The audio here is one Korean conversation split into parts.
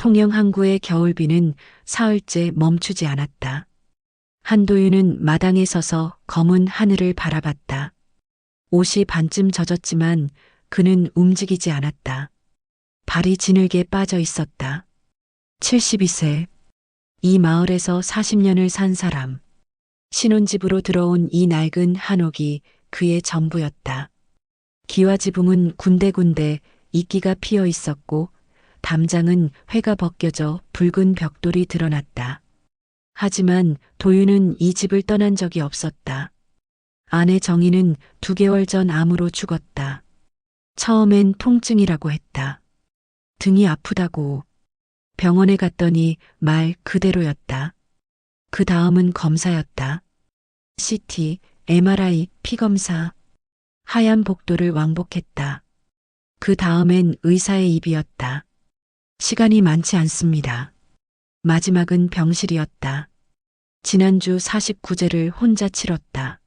통영 항구의 겨울비는 사흘째 멈추지 않았다. 한도윤은 마당에 서서 검은 하늘을 바라봤다. 옷이 반쯤 젖었지만 그는 움직이지 않았다. 발이 지늘게 빠져 있었다. 72세. 이 마을에서 40년을 산 사람. 신혼집으로 들어온 이 낡은 한옥이 그의 전부였다. 기와지붕은 군데군데 이끼가 피어 있었고 담장은 회가 벗겨져 붉은 벽돌이 드러났다. 하지만 도윤은 이 집을 떠난 적이 없었다. 아내 정희는 2개월 전 암으로 죽었다. 처음엔 통증이라고 했다. 등이 아프다고. 병원에 갔더니 말 그대로였다. 그 다음은 검사였다. CT, MRI, 피검사. 하얀 복도를 왕복했다. 그 다음엔 의사의 입이었다. 시간이 많지 않습니다. 마지막은 병실이었다. 지난주 49제를 혼자 치렀다.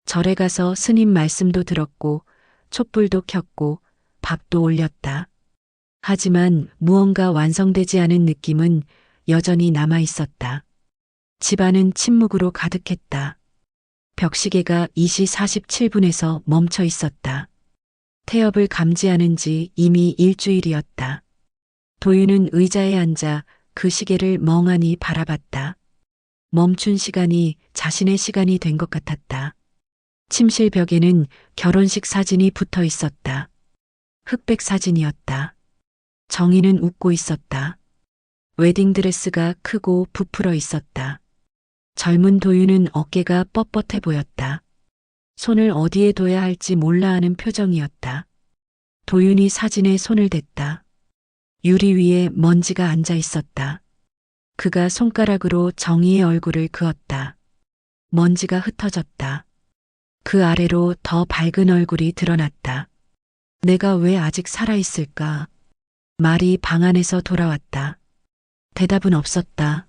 절에 가서 스님 말씀도 들었고 촛불도 켰고 밥도 올렸다. 하지만 무언가 완성되지 않은 느낌은 여전히 남아 있었다. 집안은 침묵으로 가득했다. 벽시계가 2시 47분에서 멈춰 있었다. 태엽을 감지하는 지 이미 일주일이었다. 도윤은 의자에 앉아 그 시계를 멍하니 바라봤다. 멈춘 시간이 자신의 시간이 된 것 같았다. 침실 벽에는 결혼식 사진이 붙어 있었다. 흑백 사진이었다. 정희는 웃고 있었다. 웨딩드레스가 크고 부풀어 있었다. 젊은 도윤은 어깨가 뻣뻣해 보였다. 손을 어디에 둬야 할지 몰라 하는 표정이었다. 도윤이 사진에 손을 댔다. 유리 위에 먼지가 앉아 있었다. 그가 손가락으로 정희의 얼굴을 그었다. 먼지가 흩어졌다. 그 아래로 더 밝은 얼굴이 드러났다. 내가 왜 아직 살아있을까? 말이 방 안에서 돌아왔다. 대답은 없었다.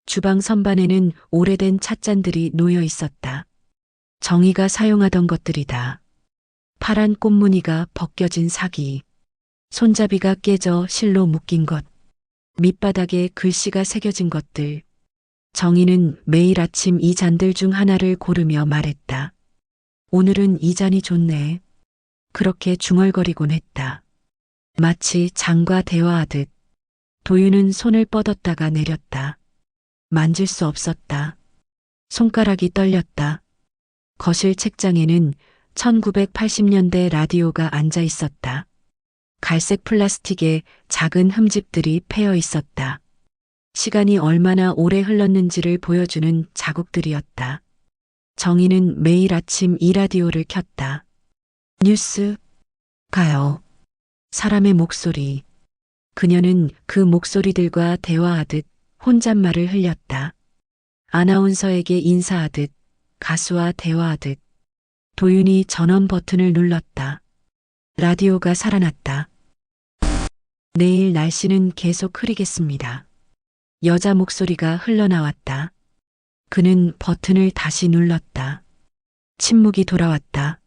주방 선반에는 오래된 찻잔들이 놓여 있었다. 정희가 사용하던 것들이다. 파란 꽃무늬가 벗겨진 사기. 손잡이가 깨져 실로 묶인 것. 밑바닥에 글씨가 새겨진 것들. 정희는 매일 아침 이 잔들 중 하나를 고르며 말했다. 오늘은 이 잔이 좋네. 그렇게 중얼거리곤 했다. 마치 장과 대화하듯. 도윤은 손을 뻗었다가 내렸다. 만질 수 없었다. 손가락이 떨렸다. 거실 책장에는 1980년대 라디오가 앉아 있었다. 갈색 플라스틱에 작은 흠집들이 패여 있었다. 시간이 얼마나 오래 흘렀는지를 보여주는 자국들이었다. 정희는 매일 아침 이 라디오를 켰다. 뉴스, 가요. 사람의 목소리. 그녀는 그 목소리들과 대화하듯 혼잣말을 흘렸다. 아나운서에게 인사하듯, 가수와 대화하듯. 도윤이 전원 버튼을 눌렀다. 라디오가 살아났다. 내일 날씨는 계속 흐리겠습니다. 여자 목소리가 흘러나왔다. 그는 버튼을 다시 눌렀다. 침묵이 돌아왔다.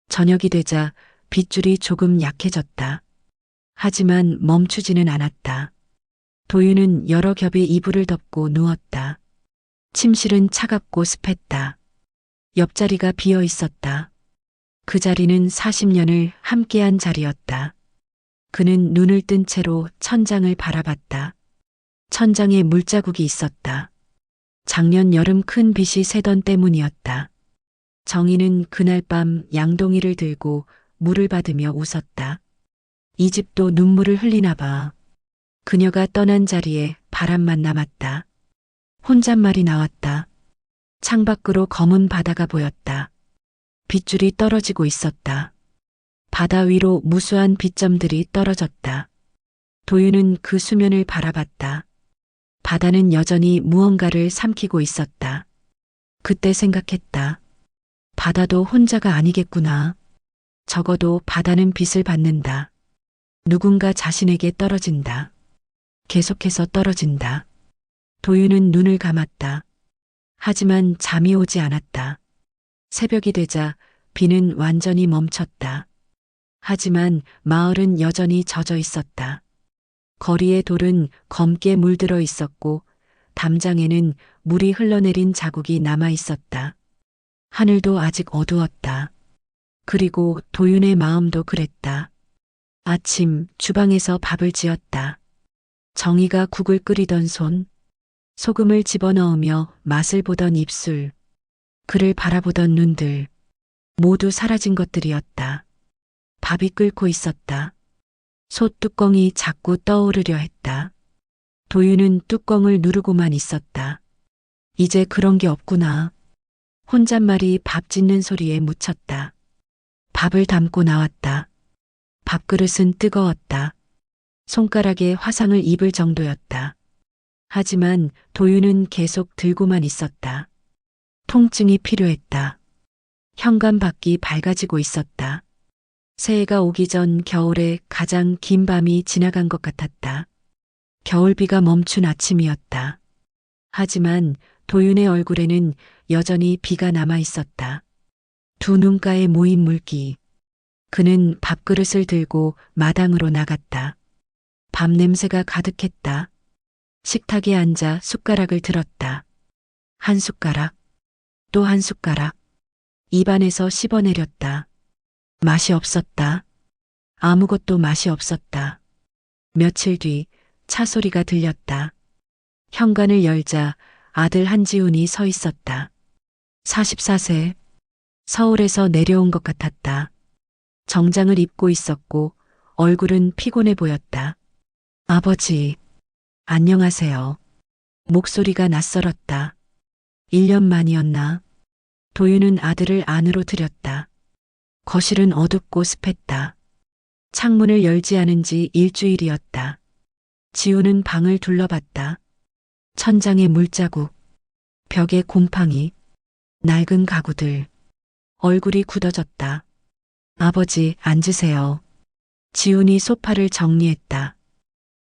저녁이 되자 빗줄이 조금 약해졌다. 하지만 멈추지는 않았다. 도윤은 여러 겹의 이불을 덮고 누웠다. 침실은 차갑고 습했다. 옆자리가 비어 있었다. 그 자리는 40년을 함께한 자리였다. 그는 눈을 뜬 채로 천장을 바라봤다. 천장에 물자국이 있었다. 작년 여름 큰 빗이 새던 때문이었다. 정희는 그날 밤 양동이를 들고 물을 받으며 웃었다. 이 집도 눈물을 흘리나 봐. 그녀가 떠난 자리에 바람만 남았다. 혼잣말이 나왔다. 창밖으로 검은 바다가 보였다. 빗줄이 떨어지고 있었다. 바다 위로 무수한 빗점들이 떨어졌다. 도윤은 그 수면을 바라봤다. 바다는 여전히 무언가를 삼키고 있었다. 그때 생각했다. 바다도 혼자가 아니겠구나. 적어도 바다는 빗을 받는다. 누군가 자신에게 떨어진다. 계속해서 떨어진다. 도윤은 눈을 감았다. 하지만 잠이 오지 않았다. 새벽이 되자 비는 완전히 멈췄다. 하지만 마을은 여전히 젖어 있었다. 거리의 돌은 검게 물들어 있었고 담장에는 물이 흘러내린 자국이 남아 있었다. 하늘도 아직 어두웠다. 그리고 도윤의 마음도 그랬다. 아침 주방에서 밥을 지었다. 정희가 국을 끓이던 손, 소금을 집어넣으며 맛을 보던 입술, 그를 바라보던 눈들, 모두 사라진 것들이었다. 밥이 끓고 있었다. 솥 뚜껑이 자꾸 떠오르려 했다. 도윤은 뚜껑을 누르고만 있었다. 이제 그런 게 없구나. 혼잣말이 밥 짓는 소리에 묻혔다. 밥을 담고 나왔다. 밥그릇은 뜨거웠다. 손가락에 화상을 입을 정도였다. 하지만 도윤은 계속 들고만 있었다. 통증이 필요했다. 현관밖이 밝아지고 있었다. 새해가 오기 전 겨울의 가장 긴 밤이 지나간 것 같았다. 겨울비가 멈춘 아침이었다. 하지만 도윤의 얼굴에는 여전히 비가 남아 있었다. 두 눈가에 모인 물기. 그는 밥그릇을 들고 마당으로 나갔다. 밥 냄새가 가득했다. 식탁에 앉아 숟가락을 들었다. 한 숟가락, 또 한 숟가락. 입안에서 씹어내렸다. 맛이 없었다. 아무것도 맛이 없었다. 며칠 뒤 차 소리가 들렸다. 현관을 열자 아들 한지훈이 서 있었다. 44세. 서울에서 내려온 것 같았다. 정장을 입고 있었고 얼굴은 피곤해 보였다. 아버지, 안녕하세요. 목소리가 낯설었다. 1년 만이었나? 도윤은 아들을 안으로 들였다. 거실은 어둡고 습했다. 창문을 열지 않은 지 일주일이었다. 지우는 방을 둘러봤다. 천장에 물자국, 벽에 곰팡이, 낡은 가구들. 얼굴이 굳어졌다. 아버지, 앉으세요. 지훈이 소파를 정리했다.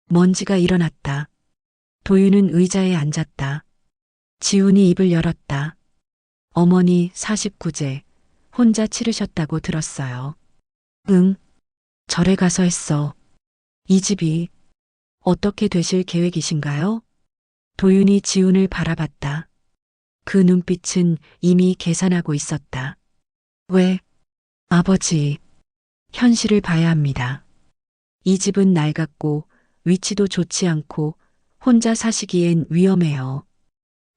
먼지가 일어났다. 도윤은 의자에 앉았다. 지훈이 입을 열었다. 어머니 49제, 혼자 치르셨다고 들었어요. 응, 절에 가서 했어. 이 집이 어떻게 되실 계획이신가요? 도윤이 지훈을 바라봤다. 그 눈빛은 이미 계산하고 있었다. 왜? 아버지, 현실을 봐야 합니다. 이 집은 낡았고 위치도 좋지 않고 혼자 사시기엔 위험해요.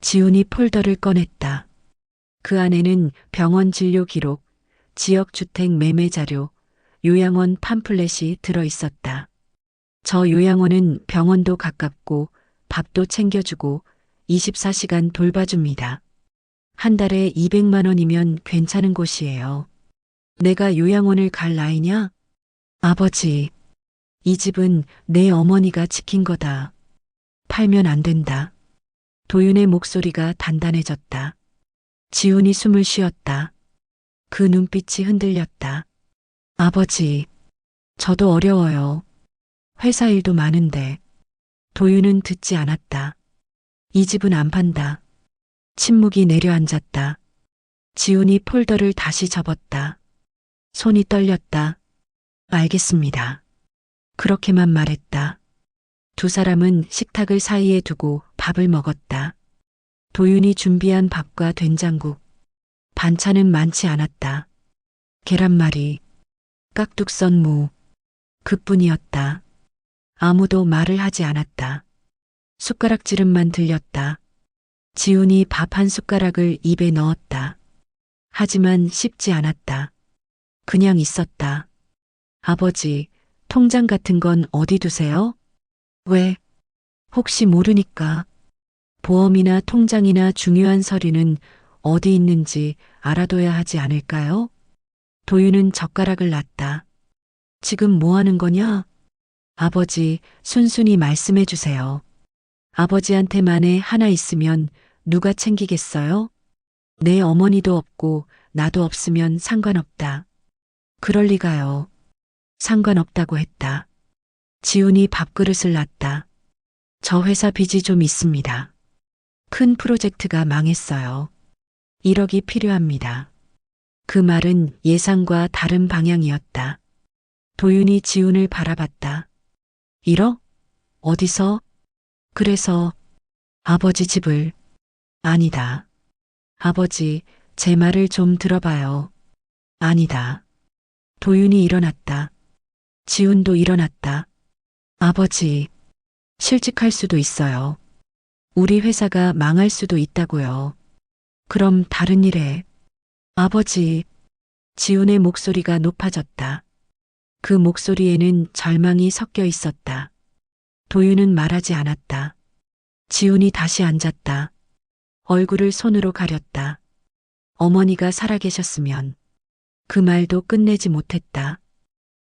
지훈이 폴더를 꺼냈다. 그 안에는 병원 진료 기록, 지역주택 매매 자료, 요양원 팜플렛이 들어 있었다. 저 요양원은 병원도 가깝고 밥도 챙겨주고 24시간 돌봐줍니다. 한 달에 200만 원이면 괜찮은 곳이에요. 내가 요양원을 갈 나이냐? 아버지, 이 집은 내 어머니가 지킨 거다. 팔면 안 된다. 도윤의 목소리가 단단해졌다. 지훈이 숨을 쉬었다. 그 눈빛이 흔들렸다. 아버지, 저도 어려워요. 회사 일도 많은데. 도윤은 듣지 않았다. 이 집은 안 판다. 침묵이 내려앉았다. 지훈이 폴더를 다시 접었다. 손이 떨렸다. 알겠습니다. 그렇게만 말했다. 두 사람은 식탁을 사이에 두고 밥을 먹었다. 도윤이 준비한 밥과 된장국. 반찬은 많지 않았다. 계란말이, 깍둑 썬 무. 그뿐이었다. 아무도 말을 하지 않았다. 숟가락지름만 들렸다. 지훈이 밥 한 숟가락을 입에 넣었다. 하지만 씹지 않았다. 그냥 있었다. 아버지, 통장 같은 건 어디 두세요? 왜? 혹시 모르니까. 보험이나 통장이나 중요한 서류는 어디 있는지 알아둬야 하지 않을까요? 도윤은 젓가락을 놨다. 지금 뭐 하는 거냐? 아버지, 순순히 말씀해 주세요. 아버지한테 만에 하나 있으면 누가 챙기겠어요? 내 어머니도 없고 나도 없으면 상관없다. 그럴 리가요. 상관없다고 했다. 지훈이 밥그릇을 놨다. 저 회사 빚이 좀 있습니다. 큰 프로젝트가 망했어요. 1억이 필요합니다. 그 말은 예상과 다른 방향이었다. 도윤이 지훈을 바라봤다. 1억? 어디서? 그래서 아버지 집을. 아니다. 아버지, 제 말을 좀 들어봐요. 아니다. 도윤이 일어났다. 지훈도 일어났다. 아버지, 실직할 수도 있어요. 우리 회사가 망할 수도 있다고요. 그럼 다른 일에. 아버지, 지훈의 목소리가 높아졌다. 그 목소리에는 절망이 섞여 있었다. 도윤은 말하지 않았다. 지훈이 다시 앉았다. 얼굴을 손으로 가렸다. 어머니가 살아계셨으면. 그 말도 끝내지 못했다.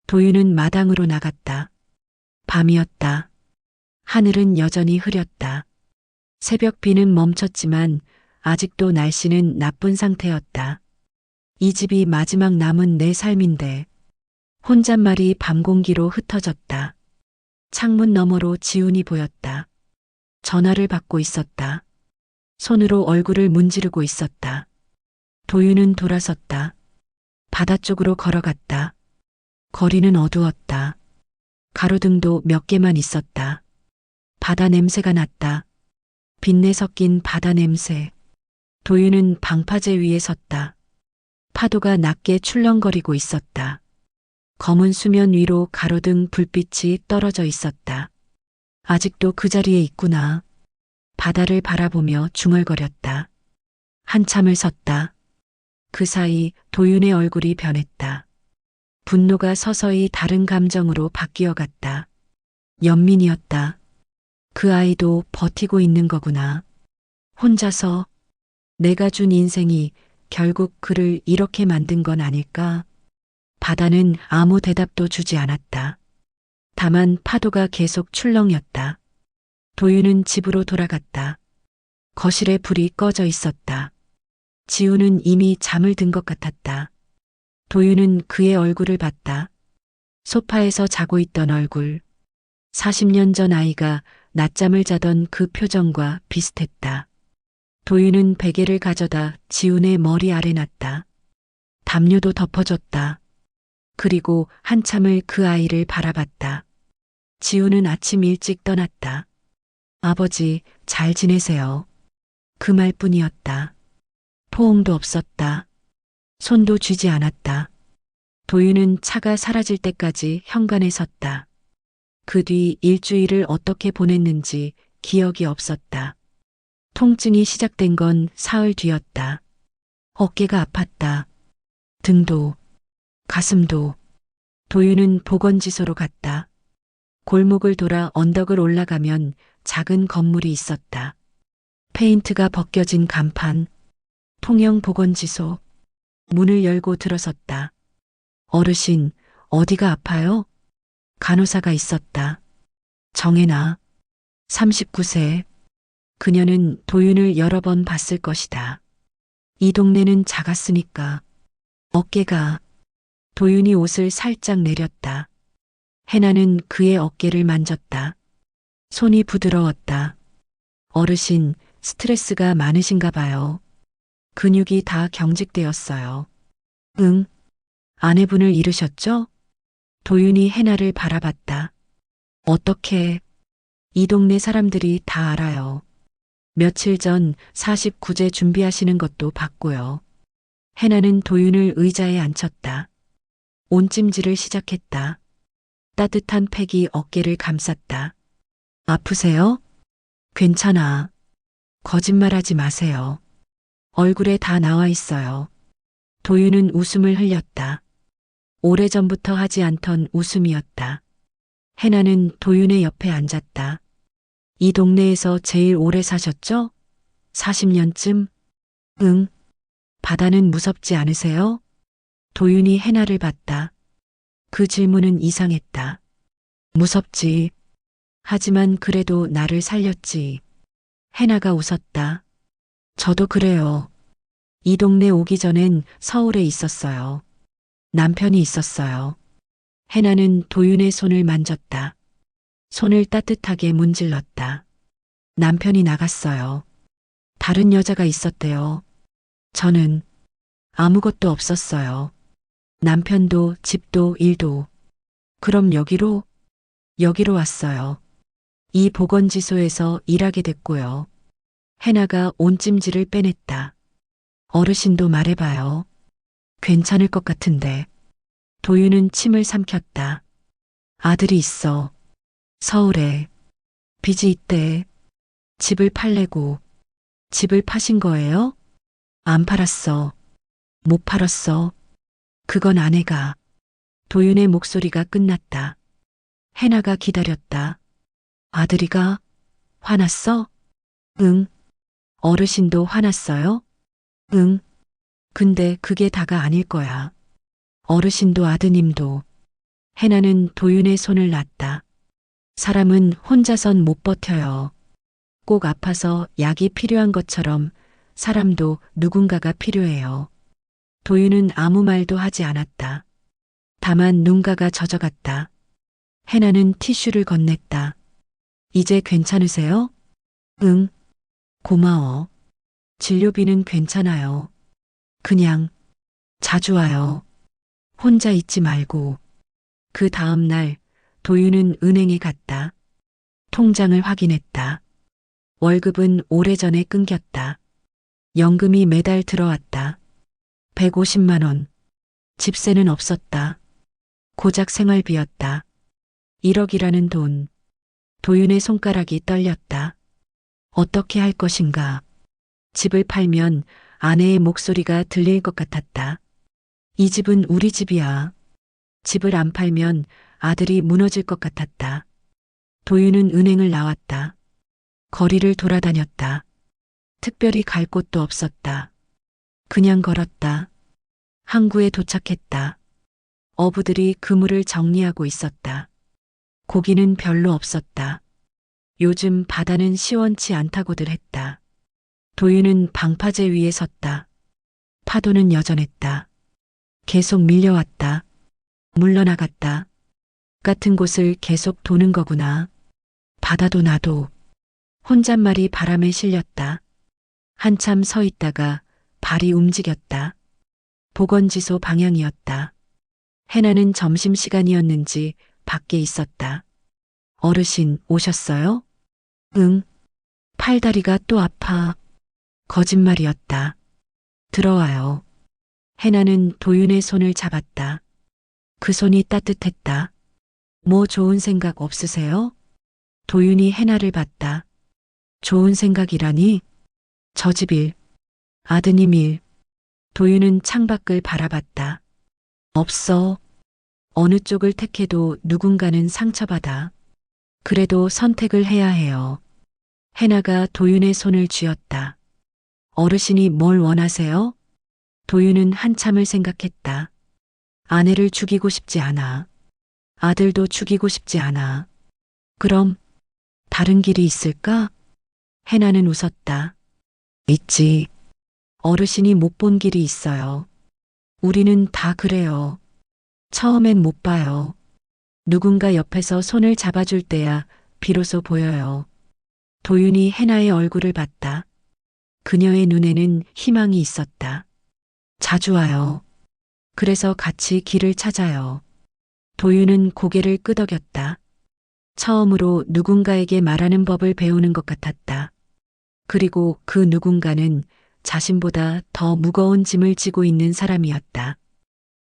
도윤은 마당으로 나갔다. 밤이었다. 하늘은 여전히 흐렸다. 새벽 비는 멈췄지만 아직도 날씨는 나쁜 상태였다. 이 집이 마지막 남은 내 삶인데. 혼잣말이 밤 공기로 흩어졌다. 창문 너머로 지훈이 보였다. 전화를 받고 있었다. 손으로 얼굴을 문지르고 있었다. 도윤은 돌아섰다. 바다 쪽으로 걸어갔다. 거리는 어두웠다. 가로등도 몇 개만 있었다. 바다 냄새가 났다. 빛내 섞인 바다 냄새. 도윤은 방파제 위에 섰다. 파도가 낮게 출렁거리고 있었다. 검은 수면 위로 가로등 불빛이 떨어져 있었다. 아직도 그 자리에 있구나. 바다를 바라보며 중얼거렸다. 한참을 섰다. 그 사이 도윤의 얼굴이 변했다. 분노가 서서히 다른 감정으로 바뀌어 갔다. 연민이었다. 그 아이도 버티고 있는 거구나. 혼자서. 내가 준 인생이 결국 그를 이렇게 만든 건 아닐까? 바다는 아무 대답도 주지 않았다. 다만 파도가 계속 출렁였다. 도윤은 집으로 돌아갔다. 거실에 불이 꺼져 있었다. 지우는 이미 잠을 든 것 같았다. 도윤은 그의 얼굴을 봤다. 소파에서 자고 있던 얼굴. 40년 전 아이가 낮잠을 자던 그 표정과 비슷했다. 도윤은 베개를 가져다 지훈의 머리 아래 놨다. 담요도 덮어줬다. 그리고 한참을 그 아이를 바라봤다. 지훈은 아침 일찍 떠났다. 아버지, 잘 지내세요. 그 말뿐이었다. 포옹도 없었다. 손도 쥐지 않았다. 도윤은 차가 사라질 때까지 현관에 섰다. 그 뒤 일주일을 어떻게 보냈는지 기억이 없었다. 통증이 시작된 건 사흘 뒤였다. 어깨가 아팠다. 등도, 가슴도. 도윤은 보건지소로 갔다. 골목을 돌아 언덕을 올라가면 작은 건물이 있었다. 페인트가 벗겨진 간판, 통영 보건지소. 문을 열고 들어섰다. 어르신, 어디가 아파요? 간호사가 있었다. 정혜나, 39세. 그녀는 도윤을 여러 번 봤을 것이다. 이 동네는 작았으니까. 어깨가. 도윤이 옷을 살짝 내렸다. 해나는 그의 어깨를 만졌다. 손이 부드러웠다. 어르신, 스트레스가 많으신가 봐요. 근육이 다 경직되었어요. 응. 아내분을 잃으셨죠? 도윤이 해나를 바라봤다. 어떻게? 이 동네 사람들이 다 알아요. 며칠 전 49제 준비하시는 것도 봤고요. 해나는 도윤을 의자에 앉혔다. 온찜질을 시작했다. 따뜻한 팩이 어깨를 감쌌다. 아프세요? 괜찮아. 거짓말하지 마세요. 얼굴에 다 나와 있어요. 도윤은 웃음을 흘렸다. 오래전부터 하지 않던 웃음이었다. 해나는 도윤의 옆에 앉았다. 이 동네에서 제일 오래 사셨죠? 40년쯤? 응. 바다는 무섭지 않으세요? 도윤이 해나를 봤다. 그 질문은 이상했다. 무섭지. 하지만 그래도 나를 살렸지. 해나가 웃었다. 저도 그래요. 이 동네 오기 전엔 서울에 있었어요. 남편이 있었어요. 해나는 도윤의 손을 만졌다. 손을 따뜻하게 문질렀다. 남편이 나갔어요. 다른 여자가 있었대요. 저는 아무것도 없었어요. 남편도 집도 일도. 그럼 여기로? 여기로 왔어요. 이 보건지소에서 일하게 됐고요. 해나가 온찜질을 빼냈다. 어르신도 말해봐요. 괜찮을 것 같은데. 도윤은 침을 삼켰다. 아들이 있어. 서울에. 빚이 있대. 집을 팔래고. 집을 파신 거예요? 안 팔았어. 못 팔았어. 그건 아내가. 도윤의 목소리가 끝났다. 해나가 기다렸다. 아들이가 화났어? 응. 어르신도 화났어요? 응. 근데 그게 다가 아닐 거야. 어르신도 아드님도. 해나는 도윤의 손을 놨다. 사람은 혼자선 못 버텨요. 꼭 아파서 약이 필요한 것처럼 사람도 누군가가 필요해요. 도윤은 아무 말도 하지 않았다. 다만 눈가가 젖어갔다. 해나는 티슈를 건넸다. 이제 괜찮으세요? 응. 고마워. 진료비는 괜찮아요. 그냥 자주 와요. 혼자 있지 말고. 그 다음 날 도윤은 은행에 갔다. 통장을 확인했다. 월급은 오래전에 끊겼다. 연금이 매달 들어왔다. 150만 원. 집세는 없었다. 고작 생활비였다. 1억이라는 돈. 도윤의 손가락이 떨렸다. 어떻게 할 것인가. 집을 팔면 아내의 목소리가 들릴 것 같았다. 이 집은 우리 집이야. 집을 안 팔면 아들이 무너질 것 같았다. 도윤은 은행을 나왔다. 거리를 돌아다녔다. 특별히 갈 곳도 없었다. 그냥 걸었다. 항구에 도착했다. 어부들이 그물을 정리하고 있었다. 고기는 별로 없었다. 요즘 바다는 시원치 않다고들 했다. 도윤은 방파제 위에 섰다. 파도는 여전했다. 계속 밀려왔다. 물러나갔다. 같은 곳을 계속 도는 거구나. 바다도 나도. 혼잣말이 바람에 실렸다. 한참 서 있다가 발이 움직였다. 보건지소 방향이었다. 해나는 점심시간이었는지 밖에 있었다. 어르신 오셨어요? 응. 팔다리가 또 아파. 거짓말이었다. 들어와요. 해나는 도윤의 손을 잡았다. 그 손이 따뜻했다. 뭐 좋은 생각 없으세요? 도윤이 해나를 봤다. 좋은 생각이라니? 저 집 일. 아드님 일. 도윤은 창밖을 바라봤다. 없어. 어느 쪽을 택해도 누군가는 상처받아. 그래도 선택을 해야 해요. 해나가 도윤의 손을 쥐었다. 어르신이 뭘 원하세요? 도윤은 한참을 생각했다. 아내를 죽이고 싶지 않아. 아들도 죽이고 싶지 않아. 그럼 다른 길이 있을까? 해나는 웃었다. 있지. 어르신이 못 본 길이 있어요. 우리는 다 그래요. 처음엔 못 봐요. 누군가 옆에서 손을 잡아줄 때야 비로소 보여요. 도윤이 해나의 얼굴을 봤다. 그녀의 눈에는 희망이 있었다. 자주 와요. 그래서 같이 길을 찾아요. 도윤은 고개를 끄덕였다. 처음으로 누군가에게 말하는 법을 배우는 것 같았다. 그리고 그 누군가는 자신보다 더 무거운 짐을 지고 있는 사람이었다.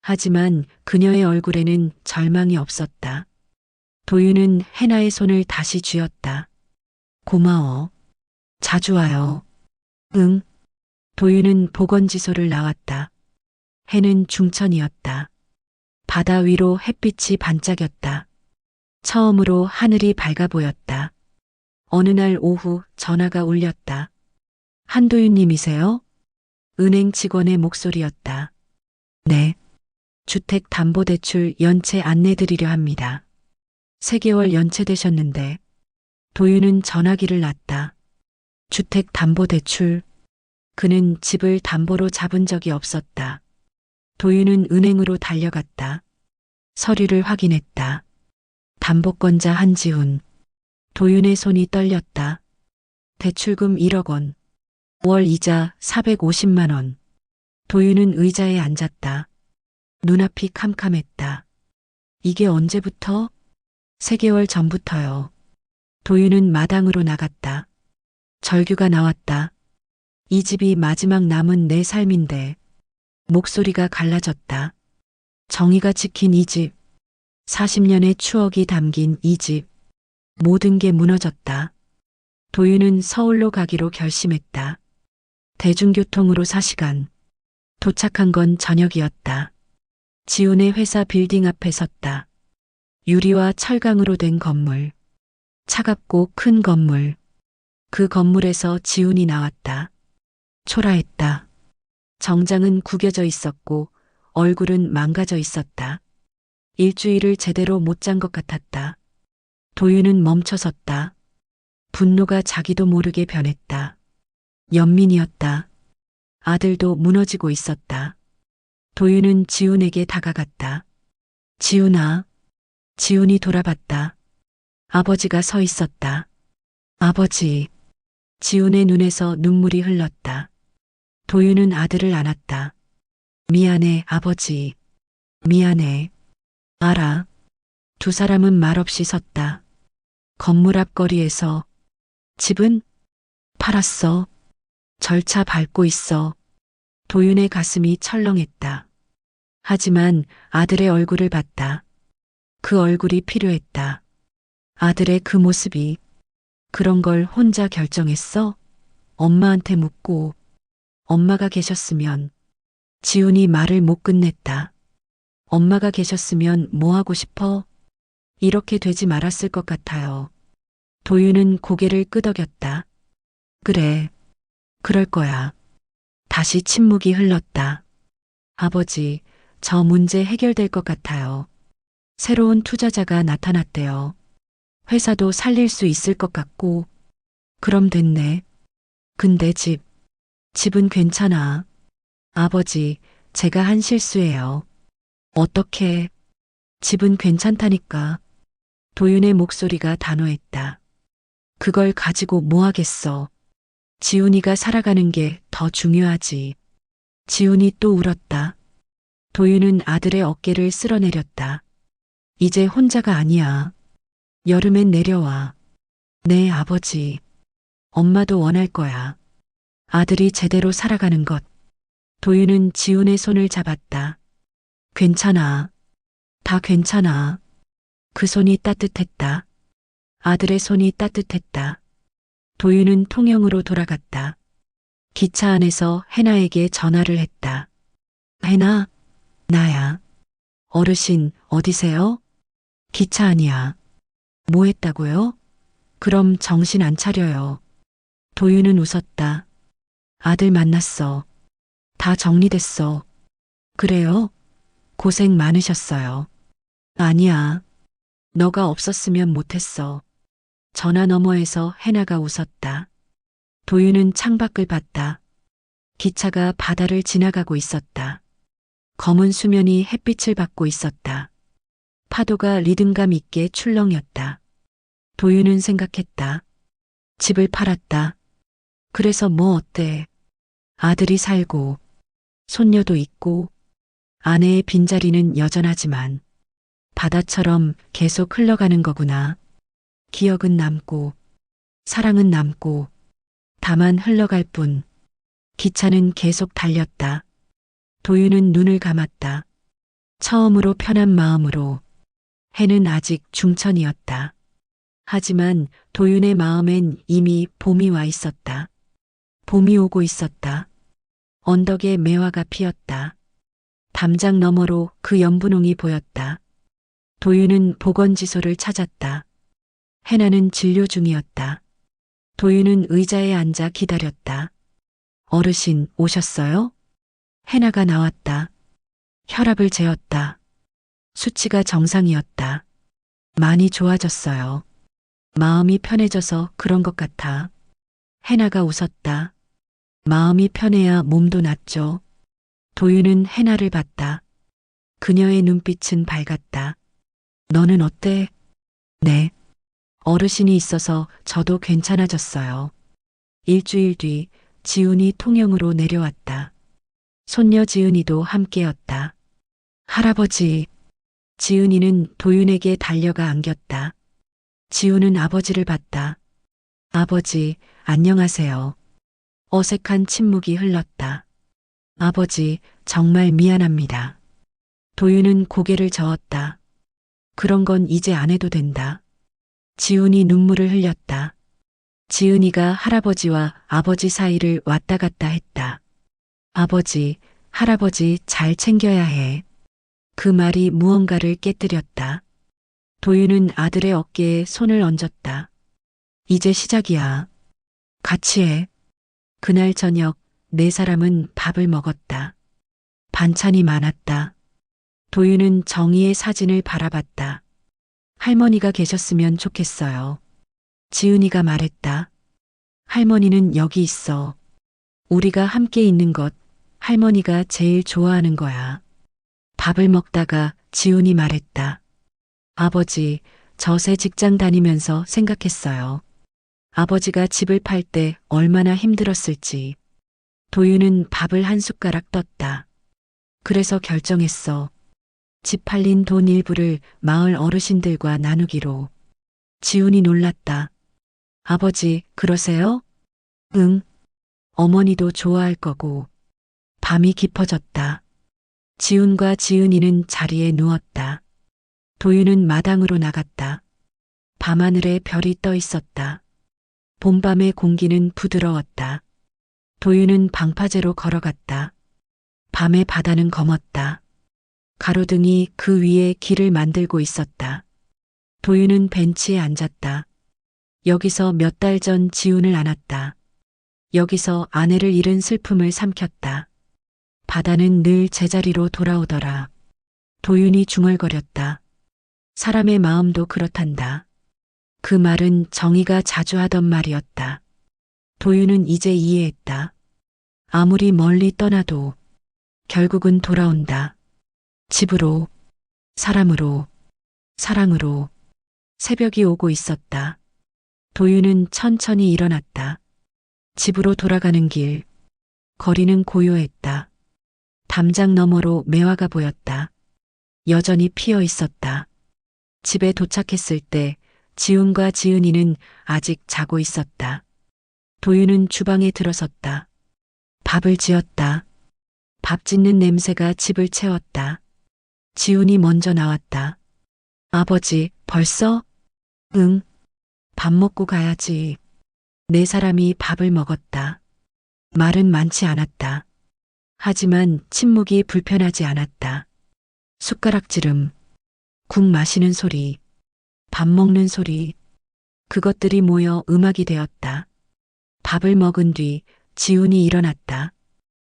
하지만 그녀의 얼굴에는 절망이 없었다. 도윤은 해나의 손을 다시 쥐었다. 고마워. 자주 와요. 응. 도윤은 보건지소를 나왔다. 해는 중천이었다. 바다 위로 햇빛이 반짝였다. 처음으로 하늘이 밝아 보였다. 어느 날 오후 전화가 울렸다. 한도윤님이세요? 은행 직원의 목소리였다. 네. 주택담보대출 연체 안내드리려 합니다. 3개월 연체되셨는데. 도윤은 전화기를 놨다. 주택담보대출. 그는 집을 담보로 잡은 적이 없었다. 도윤은 은행으로 달려갔다. 서류를 확인했다. 담보권자 한지훈. 도윤의 손이 떨렸다. 대출금 1억 원. 월 이자 450만 원. 도윤은 의자에 앉았다. 눈앞이 캄캄했다. 이게 언제부터? 3개월 전부터요. 도윤은 마당으로 나갔다. 절규가 나왔다. 이 집이 마지막 남은 내 삶인데. 목소리가 갈라졌다. 정의가 지킨 이 집. 40년의 추억이 담긴 이 집. 모든 게 무너졌다. 도윤은 서울로 가기로 결심했다. 대중교통으로 4시간. 도착한 건 저녁이었다. 지훈의 회사 빌딩 앞에 섰다. 유리와 철강으로 된 건물. 차갑고 큰 건물. 그 건물에서 지훈이 나왔다. 초라했다. 정장은 구겨져 있었고 얼굴은 망가져 있었다. 일주일을 제대로 못 잔 것 같았다. 도윤은 멈춰섰다. 분노가 자기도 모르게 변했다. 연민이었다. 아들도 무너지고 있었다. 도윤은 지훈에게 다가갔다. 지훈아. 지훈이 돌아봤다. 아버지가 서 있었다. 아버지. 지훈의 눈에서 눈물이 흘렀다. 도윤은 아들을 안았다. 미안해, 아버지. 미안해. 알아. 두 사람은 말없이 섰다. 건물 앞 거리에서. 집은? 팔았어. 절차 밟고 있어. 도윤의 가슴이 철렁했다. 하지만 아들의 얼굴을 봤다. 그 얼굴이 필요했다. 아들의 그 모습이. 그런 걸 혼자 결정했어? 엄마한테 묻고. 엄마가 계셨으면. 지훈이 말을 못 끝냈다. 엄마가 계셨으면 뭐 하고 싶어? 이렇게 되지 말았을 것 같아요. 도윤은 고개를 끄덕였다. 그래. 그럴 거야. 다시 침묵이 흘렀다. 아버지, 저 문제 해결될 것 같아요. 새로운 투자자가 나타났대요. 회사도 살릴 수 있을 것 같고. 그럼 됐네. 근데 집은 괜찮아. 아버지, 제가 한 실수예요. 어떻게? 집은 괜찮다니까. 도윤의 목소리가 단호했다. 그걸 가지고 뭐 하겠어. 지훈이가 살아가는 게 더 중요하지. 지훈이 또 울었다. 도윤은 아들의 어깨를 쓸어내렸다. 이제 혼자가 아니야. 여름엔 내려와. 네, 아버지. 엄마도 원할 거야. 아들이 제대로 살아가는 것. 도윤은 지훈의 손을 잡았다. 괜찮아. 다 괜찮아. 그 손이 따뜻했다. 아들의 손이 따뜻했다. 도윤은 통영으로 돌아갔다. 기차 안에서 해나에게 전화를 했다. 해나, 나야. 어르신, 어디세요? 기차 안이야. 뭐 했다고요? 그럼 정신 안 차려요. 도윤은 웃었다. 아들 만났어. 다 정리됐어. 그래요? 고생 많으셨어요. 아니야. 너가 없었으면 못했어. 전화 너머에서 해나가 웃었다. 도윤은 창밖을 봤다. 기차가 바다를 지나가고 있었다. 검은 수면이 햇빛을 받고 있었다. 파도가 리듬감 있게 출렁였다. 도윤은 생각했다. 집을 팔았다. 그래서 뭐 어때? 아들이 살고, 손녀도 있고, 아내의 빈자리는 여전하지만, 바다처럼 계속 흘러가는 거구나. 기억은 남고, 사랑은 남고, 다만 흘러갈 뿐. 기차는 계속 달렸다. 도윤은 눈을 감았다. 처음으로 편한 마음으로. 해는 아직 중천이었다. 하지만 도윤의 마음엔 이미 봄이 와 있었다. 봄이 오고 있었다. 언덕에 매화가 피었다. 담장 너머로 그 연분홍이 보였다. 도윤은 보건지소를 찾았다. 해나는 진료 중이었다. 도윤은 의자에 앉아 기다렸다. 어르신 오셨어요? 해나가 나왔다. 혈압을 재었다. 수치가 정상이었다. 많이 좋아졌어요. 마음이 편해져서 그런 것 같아. 해나가 웃었다. 마음이 편해야 몸도 낫죠. 도윤은 해나를 봤다. 그녀의 눈빛은 밝았다. 너는 어때? 네. 어르신이 있어서 저도 괜찮아졌어요. 일주일 뒤 지훈이 통영으로 내려왔다. 손녀 지은이도 함께였다. 할아버지. 지은이는 도윤에게 달려가 안겼다. 지우는 아버지를 봤다. 아버지, 안녕하세요. 어색한 침묵이 흘렀다. 아버지, 정말 미안합니다. 도윤은 고개를 저었다. 그런 건 이제 안 해도 된다. 지훈이 눈물을 흘렸다. 지은이가 할아버지와 아버지 사이를 왔다 갔다 했다. 아버지, 할아버지 잘 챙겨야 해. 그 말이 무언가를 깨뜨렸다. 도윤은 아들의 어깨에 손을 얹었다. 이제 시작이야. 같이 해. 그날 저녁 네 사람은 밥을 먹었다. 반찬이 많았다. 도윤은 정희의 사진을 바라봤다. 할머니가 계셨으면 좋겠어요. 지은이가 말했다. 할머니는 여기 있어. 우리가 함께 있는 것 할머니가 제일 좋아하는 거야. 밥을 먹다가 지훈이 말했다. 아버지, 저 새 직장 다니면서 생각했어요. 아버지가 집을 팔 때 얼마나 힘들었을지. 도윤은 밥을 한 숟가락 떴다. 그래서 결정했어. 집 팔린 돈 일부를 마을 어르신들과 나누기로. 지훈이 놀랐다. 아버지, 그러세요? 응. 어머니도 좋아할 거고. 밤이 깊어졌다. 지훈과 지은이는 자리에 누웠다. 도윤은 마당으로 나갔다. 밤하늘에 별이 떠 있었다. 봄밤의 공기는 부드러웠다. 도윤은 방파제로 걸어갔다. 밤의 바다는 검었다. 가로등이 그 위에 길을 만들고 있었다. 도윤은 벤치에 앉았다. 여기서 몇 달 전 지훈을 안았다. 여기서 아내를 잃은 슬픔을 삼켰다. 바다는 늘 제자리로 돌아오더라. 도윤이 중얼거렸다. 사람의 마음도 그렇단다. 그 말은 정희가 자주 하던 말이었다. 도윤은 이제 이해했다. 아무리 멀리 떠나도 결국은 돌아온다. 집으로, 사람으로, 사랑으로. 새벽이 오고 있었다. 도윤은 천천히 일어났다. 집으로 돌아가는 길. 거리는 고요했다. 담장 너머로 매화가 보였다. 여전히 피어 있었다. 집에 도착했을 때 지훈과 지은이는 아직 자고 있었다. 도윤은 주방에 들어섰다. 밥을 지었다. 밥 짓는 냄새가 집을 채웠다. 지훈이 먼저 나왔다. 아버지, 벌써? 응. 밥 먹고 가야지. 네 사람이 밥을 먹었다. 말은 많지 않았다. 하지만 침묵이 불편하지 않았다. 숟가락지름, 국 마시는 소리, 밥 먹는 소리, 그것들이 모여 음악이 되었다. 밥을 먹은 뒤 지훈이 일어났다.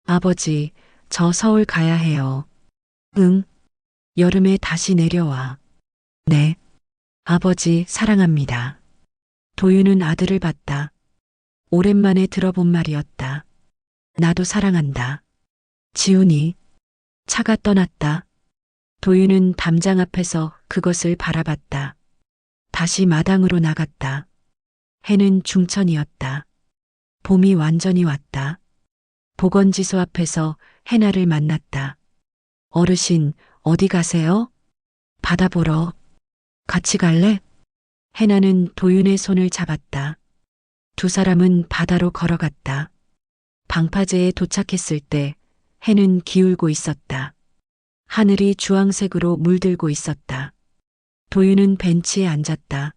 아버지, 저 서울 가야 해요. 응. 여름에 다시 내려와. 네. 아버지, 사랑합니다. 도윤은 아들을 봤다. 오랜만에 들어본 말이었다. 나도 사랑한다. 지훈이. 차가 떠났다. 도윤은 담장 앞에서 그것을 바라봤다. 다시 마당으로 나갔다. 해는 중천이었다. 봄이 완전히 왔다. 보건지소 앞에서 해나를 만났다. 어르신, 어디 가세요? 바다 보러. 같이 갈래? 해나는 도윤의 손을 잡았다. 두 사람은 바다로 걸어갔다. 방파제에 도착했을 때 해는 기울고 있었다. 하늘이 주황색으로 물들고 있었다. 도윤은 벤치에 앉았다.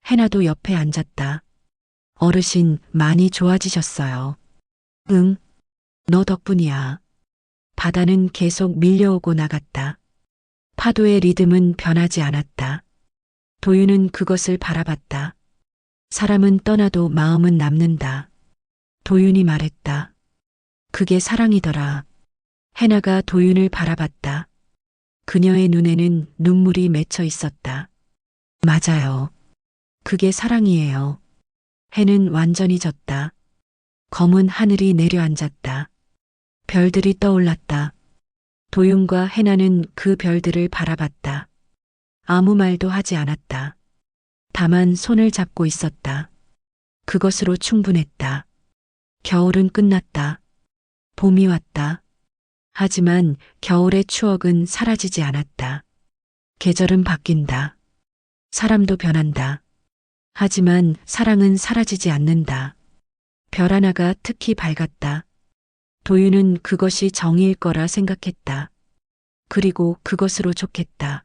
해나도 옆에 앉았다. 어르신 많이 좋아지셨어요. 응, 너 덕분이야. 바다는 계속 밀려오고 나갔다. 파도의 리듬은 변하지 않았다. 도윤은 그것을 바라봤다. 사람은 떠나도 마음은 남는다. 도윤이 말했다. 그게 사랑이더라. 해나가 도윤을 바라봤다. 그녀의 눈에는 눈물이 맺혀 있었다. 맞아요. 그게 사랑이에요. 해는 완전히 졌다. 검은 하늘이 내려앉았다. 별들이 떠올랐다. 도윤과 해나는 그 별들을 바라봤다. 아무 말도 하지 않았다. 다만 손을 잡고 있었다. 그것으로 충분했다. 겨울은 끝났다. 봄이 왔다. 하지만 겨울의 추억은 사라지지 않았다. 계절은 바뀐다. 사람도 변한다. 하지만 사랑은 사라지지 않는다. 별 하나가 특히 밝았다. 도윤은 그것이 정의일 거라 생각했다. 그리고 그것으로 좋겠다.